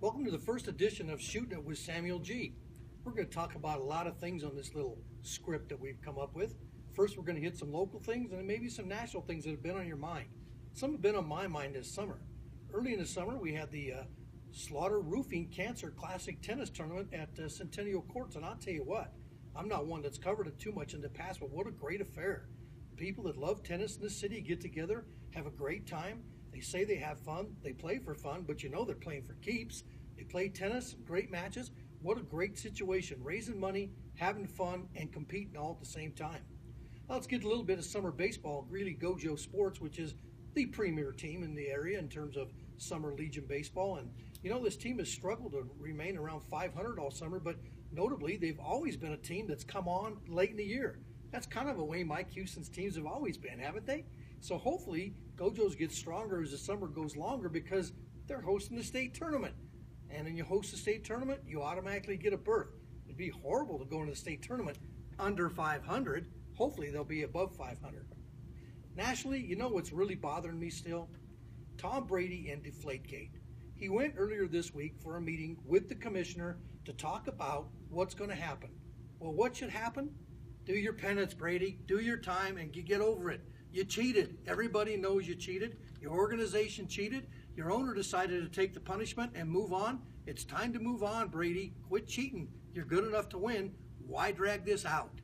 Welcome to the first edition of Shootin' It with Samuel G. We're going to talk about a lot of things on this little script that we've come up with. First, we're going to hit some local things and maybe some national things that have been on your mind. Some have been on my mind this summer. Early in the summer, we had the Slaughter Roofing Cancer Classic Tennis Tournament at Centennial Courts, and I'll tell you what, I'm not one that's covered it too much in the past, but what a great affair. People that love tennis in the city get together, have a great time. They say they have fun, they play for fun, but you know they're playing for keeps. They play tennis, great matches. What a great situation, raising money, having fun, and competing all at the same time. Now let's get a little bit of summer baseball. Greeley Gojo Sports, which is the premier team in the area in terms of summer Legion baseball. And you know, this team has struggled to remain around 500 all summer, but notably, they've always been a team that's come on late in the year. That's kind of a way Mike Houston's teams have always been, haven't they? So hopefully, Gojos get stronger as the summer goes longer because they're hosting the state tournament. And when you host the state tournament, you automatically get a berth. It'd be horrible to go into the state tournament under 500. Hopefully, they'll be above 500. Nationally, you know what's really bothering me still? Tom Brady and Deflategate. He went earlier this week for a meeting with the commissioner to talk about what's going to happen. Well, what should happen? Do your penance, Brady. Do your time and get over it. You cheated. Everybody knows you cheated. Your organization cheated. Your owner decided to take the punishment and move on. It's time to move on, Brady. Quit cheating. You're good enough to win. Why drag this out?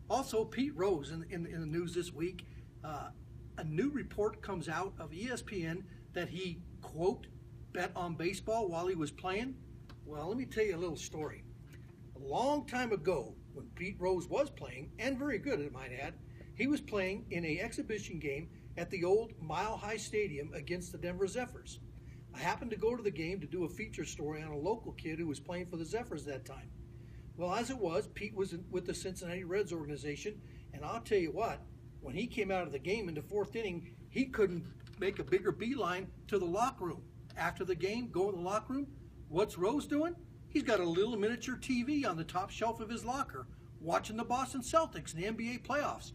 Also, Pete Rose in the news this week. A new report comes out of ESPN that he, quote, bet on baseball while he was playing. Well, let me tell you a little story. A long time ago, when Pete Rose was playing, and very good, I might add, he was playing in an exhibition game at the old Mile High Stadium against the Denver Zephyrs. I happened to go to the game to do a feature story on a local kid who was playing for the Zephyrs that time. Well, as it was, Pete was with the Cincinnati Reds organization, and I'll tell you what, when he came out of the game in the fourth inning, he couldn't make a bigger beeline to the locker room. After the game, go in the locker room, what's Rose doing? He's got a little miniature TV on the top shelf of his locker, watching the Boston Celtics in the NBA playoffs.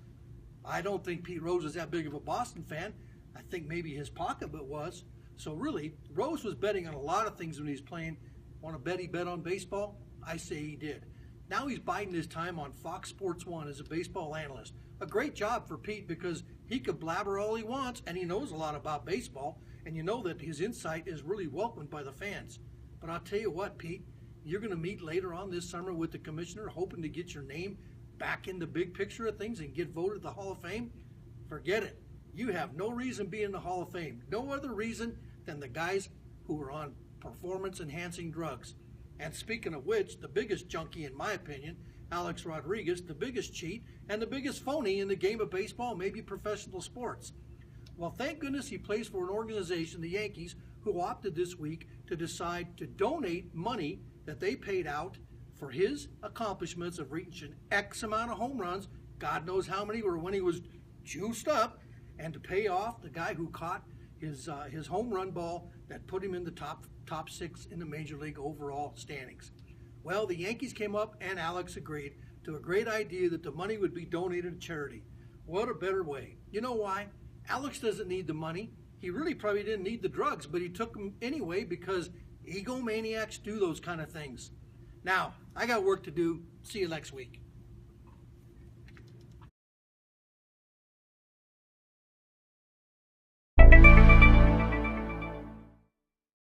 I don't think Pete Rose is that big of a Boston fan. I think maybe his pocketbook was. So really, Rose was betting on a lot of things when he was playing. Want to bet he bet on baseball? I say he did. Now he's biding his time on Fox Sports 1 as a baseball analyst. A great job for Pete because he could blabber all he wants and he knows a lot about baseball, and you know that his insight is really welcomed by the fans. But I'll tell you what, Pete, you're going to meet later on this summer with the commissioner hoping to get your name back in the big picture of things and get voted to the Hall of Fame. Forget it. You have no reason to be in the Hall of Fame. No other reason than the guys who were on performance-enhancing drugs. And speaking of which, the biggest junkie, in my opinion, Alex Rodriguez, the biggest cheat and the biggest phony in the game of baseball, maybe professional sports. Well, thank goodness he plays for an organization, the Yankees, who opted this week to decide to donate money that they paid out for his accomplishments of reaching X amount of home runs, God knows how many were when he was juiced up, and to pay off the guy who caught his home run ball that put him in the top 6 in the Major League overall standings. Well, the Yankees came up and Alex agreed to a great idea that the money would be donated to charity. What a better way. You know why? Alex doesn't need the money. He really probably didn't need the drugs, but he took them anyway because egomaniacs do those kind of things. Now, I got work to do. See you next week.